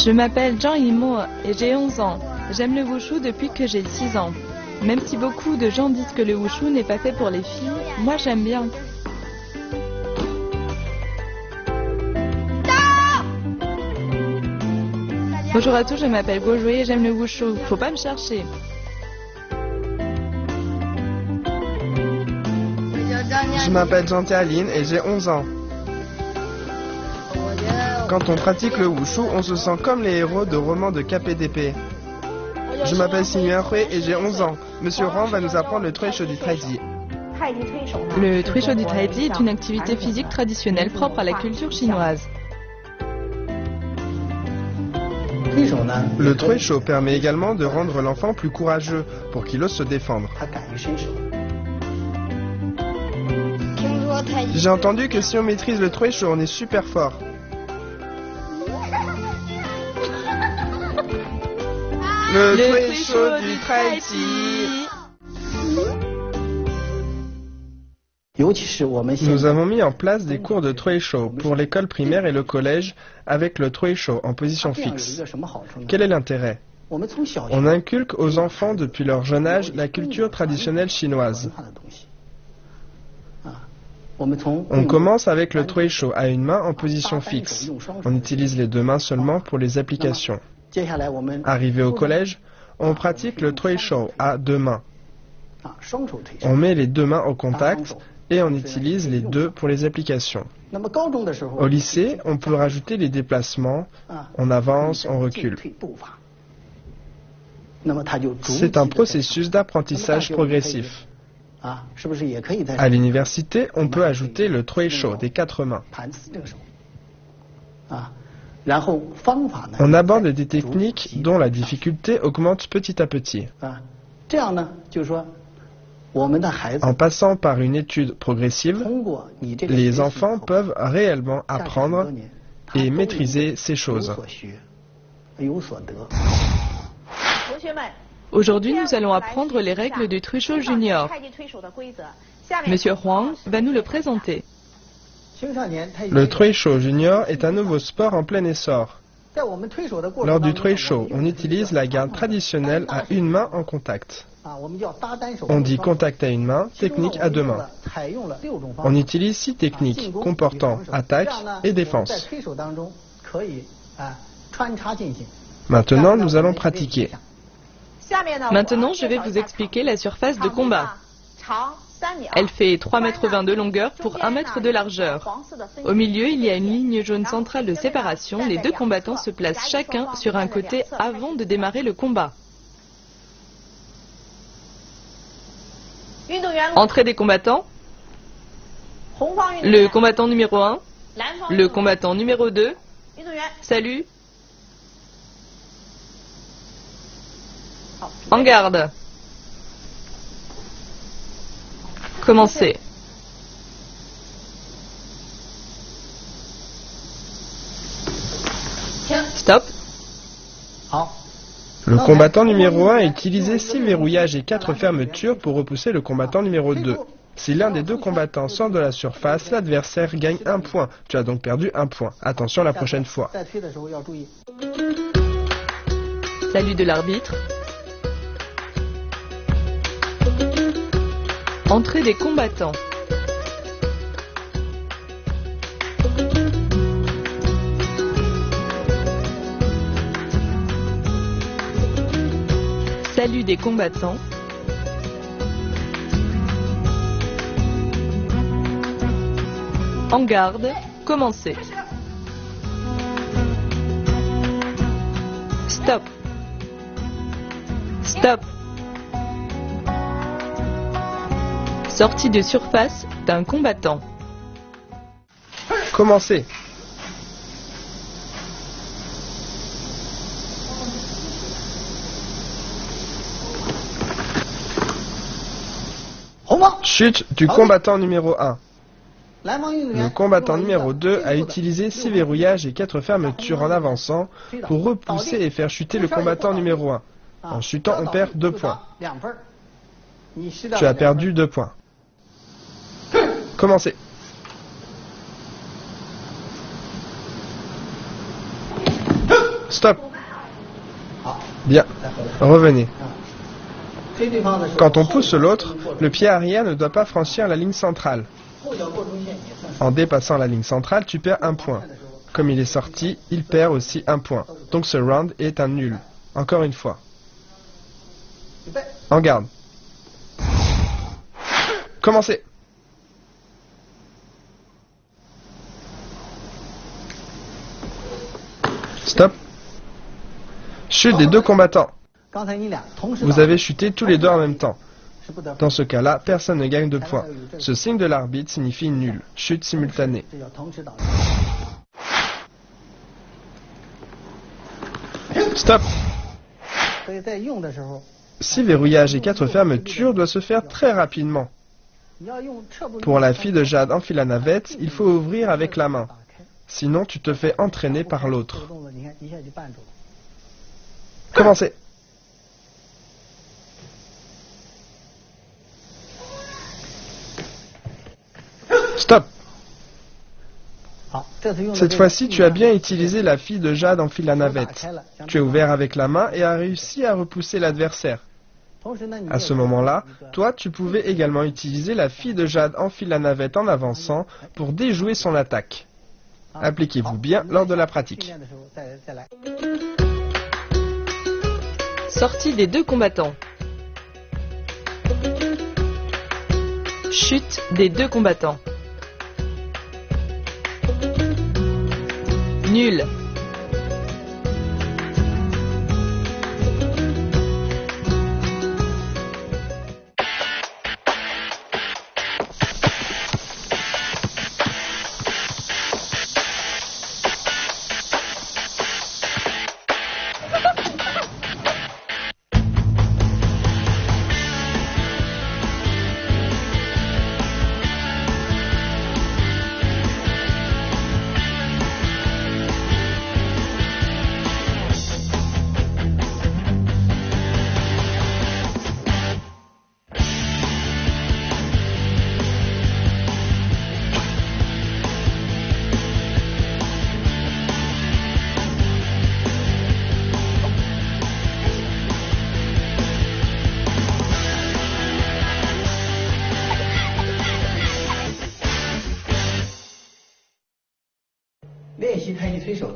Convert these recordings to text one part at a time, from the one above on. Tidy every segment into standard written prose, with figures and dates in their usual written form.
Je m'appelle Zhang Yimo et j'ai 11 ans. J'aime le wushu depuis que j'ai 6 ans. Même si beaucoup de gens disent que le wushu n'est pas fait pour les filles, moi j'aime bien. Bonjour à tous, je m'appelle Gojue et j'aime le wushu. Faut pas me chercher. Je m'appelle Jean-Théaline et j'ai 11 ans. Quand on pratique le wushu, on se sent comme les héros de romans de KPDP. Je m'appelle Xingyuan Hui et j'ai 11 ans. Monsieur Huang va nous apprendre le Truisho du Taiji. Le Truisho du Taiji est une activité physique traditionnelle propre à la culture chinoise. Le Truisho permet également de rendre l'enfant plus courageux pour qu'il ose se défendre. J'ai entendu que si on maîtrise le Truisho, on est super fort. Le Truisho du Taiji. Nous avons mis en place des cours de Truisho pour l'école primaire et le collège avec le Truisho en position fixe. Quel est l'intérêt? On inculque aux enfants depuis leur jeune âge la culture traditionnelle chinoise. On commence avec le Truisho à une main en position fixe. On utilise les deux mains seulement pour les applications. Arrivé au collège, on pratique le Truisho à deux mains. On met les deux mains au contact et on utilise les deux pour les applications. Au lycée, on peut rajouter les déplacements, on avance, on recule. C'est un processus d'apprentissage progressif. À l'université, on peut ajouter le Truisho des quatre mains. On aborde des techniques dont la difficulté augmente petit à petit. En passant par une étude progressive, les enfants peuvent réellement apprendre et maîtriser ces choses. Aujourd'hui, nous allons apprendre les règles du Truisho Junior. Monsieur Huang va nous le présenter. Le Truisho Junior est un nouveau sport en plein essor. Lors du Truisho, on utilise la garde traditionnelle à une main en contact. On dit contact à une main, technique à deux mains. On utilise 6 techniques comportant attaque et défense. Maintenant, nous allons pratiquer. Maintenant, je vais vous expliquer la surface de combat. Elle fait 3,20 m de longueur pour 1 m de largeur. Au milieu, il y a une ligne jaune centrale de séparation. Les deux combattants se placent chacun sur un côté avant de démarrer le combat. Entrée des combattants. Le combattant numéro 1. Le combattant numéro 2. Salut. En garde. Commencez. Stop. Le combattant numéro 1 a utilisé 6 verrouillages et 4 fermetures pour repousser le combattant numéro 2. Si l'un des deux combattants sort de la surface, l'adversaire gagne 1 point. Tu as donc perdu 1 point. Attention la prochaine fois. Salut de l'arbitre. Entrée des combattants. Salut des combattants. En garde, commencez. Stop. Stop. Sortie de surface d'un combattant. Commencez. Chute du combattant numéro 1. Le combattant numéro 2 a utilisé 6 verrouillages et 4 fermetures en avançant pour repousser et faire chuter le combattant numéro 1. En chutant, on perd 2 points. Tu as perdu 2 points. Commencez. Stop. Bien. Revenez. Quand on pousse l'autre, le pied arrière ne doit pas franchir la ligne centrale. En dépassant la ligne centrale, tu perds un point. Comme il est sorti, il perd aussi un point. Donc ce round est un nul. Encore une fois. En garde. Commencez. Stop. Chute des deux combattants. Vous avez chuté tous les deux en même temps. Dans ce cas-là, personne ne gagne de points. Ce signe de l'arbitre signifie nul. Chute simultanée. Stop. Si verrouillage et 4 fermetures doit se faire très rapidement. Pour la fille de Jade enfile la navette, il faut ouvrir avec la main. Sinon, tu te fais entraîner par l'autre. Commencez. Stop. Cette fois-ci, tu as bien utilisé la fille de Jade enfile la navette. Tu as ouvert avec la main et as réussi à repousser l'adversaire. À ce moment-là, toi, tu pouvais également utiliser la fille de Jade enfile la navette en avançant pour déjouer son attaque. Appliquez-vous bien lors de la pratique. Sortie des deux combattants. Chute des deux combattants. Nul.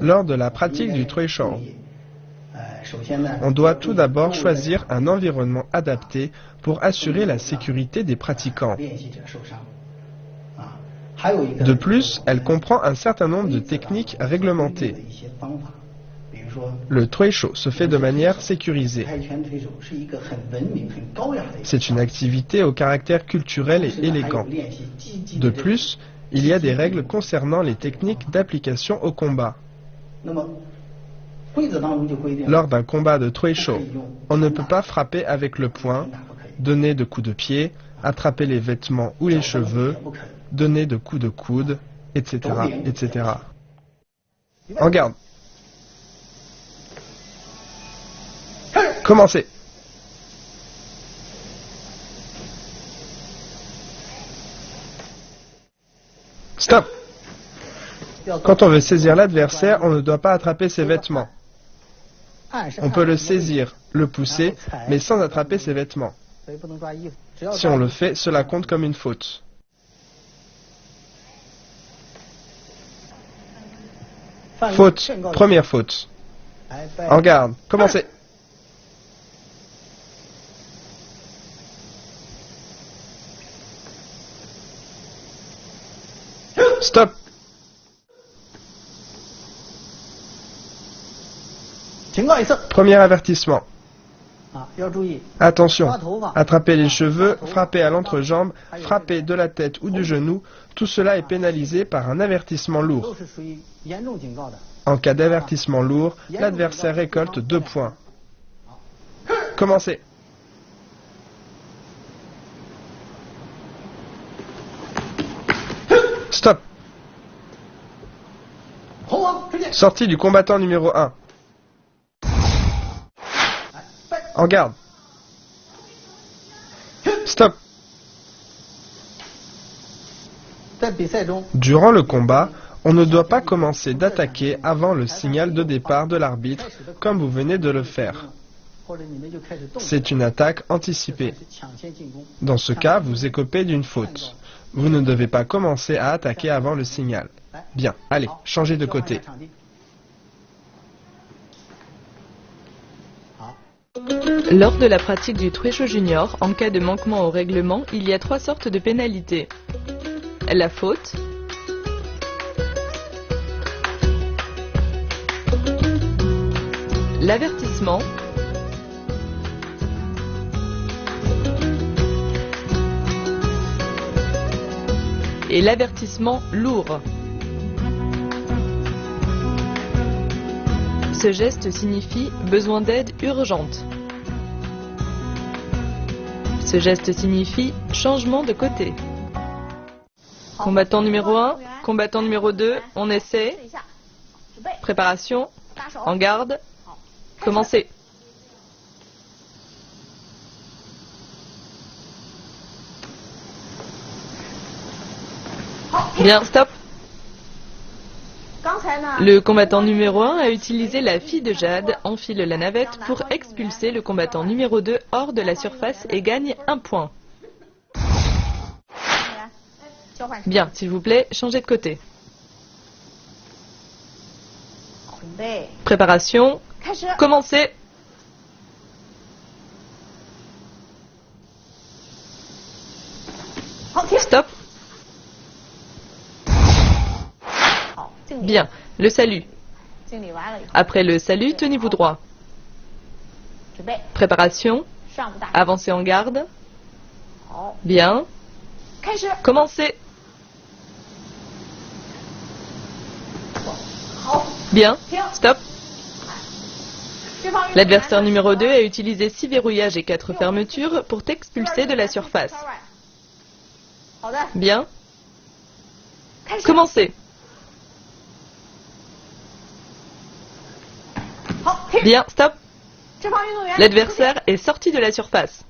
Lors de la pratique du Treishou, on doit tout d'abord choisir un environnement adapté pour assurer la sécurité des pratiquants. De plus, elle comprend un certain nombre de techniques réglementées. Le Treishou se fait de manière sécurisée. C'est une activité au caractère culturel et élégant. De plus, il y a des règles concernant les techniques d'application au combat. Lors d'un combat de Treishou, on ne peut pas frapper avec le poing, donner de coups de pied, attraper les vêtements ou les cheveux, donner de coups de coude, etc., etc. En garde. Commencez. Stop. Quand on veut saisir l'adversaire, on ne doit pas attraper ses vêtements. On peut le saisir, le pousser, mais sans attraper ses vêtements. Si on le fait, cela compte comme une faute. Faute. Première faute. En garde. Commencez. Stop. Premier avertissement. Attention, attraper les cheveux, frapper à l'entrejambe, frapper de la tête ou du genou, tout cela est pénalisé par un avertissement lourd. En cas d'avertissement lourd, l'adversaire récolte 2 points. Commencez. Stop. Sortie du combattant numéro 1. En garde. Stop. Durant le combat, On ne doit pas commencer d'attaquer avant le signal de départ de l'arbitre, comme vous venez de le faire. C'est une attaque anticipée. Dans ce cas, vous écopez d'une faute. Vous ne devez pas commencer à attaquer avant le signal. Bien, allez, changez de côté. Lors de la pratique du Trecho Junior, en cas de manquement au règlement, il y a 3 sortes de pénalités. La faute, l'avertissement et l'avertissement lourd. Ce geste signifie besoin d'aide urgente. Ce geste signifie changement de côté. Combattant numéro 1, combattant numéro 2, on essaie. Préparation, en garde, commencez. Bien, stop. Le combattant numéro 1 a utilisé la fille de Jade, enfile la navette pour expulser le combattant numéro 2 hors de la surface et gagne 1 point. Bien, s'il vous plaît, changez de côté. Préparation, commencez. Stop. Bien, le salut. Après le salut, tenez-vous droit. Préparation, avancez en garde. Bien. Commencez. Bien, stop. L'adversaire numéro 2 a utilisé 6 verrouillages et 4 fermetures pour t'expulser de la surface. Bien. Commencez. Bien, stop. L'adversaire est sorti de la surface.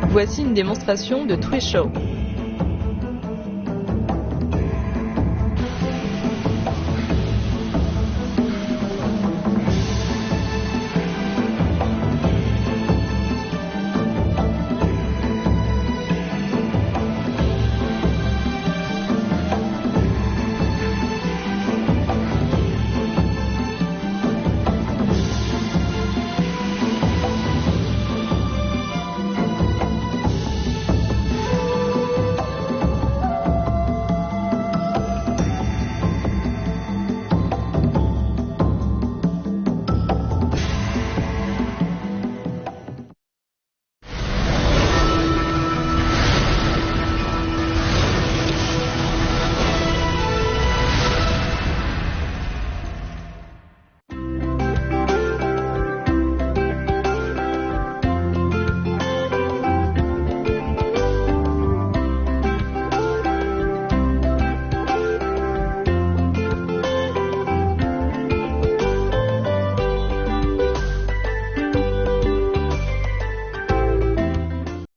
Voici une démonstration de Trecho.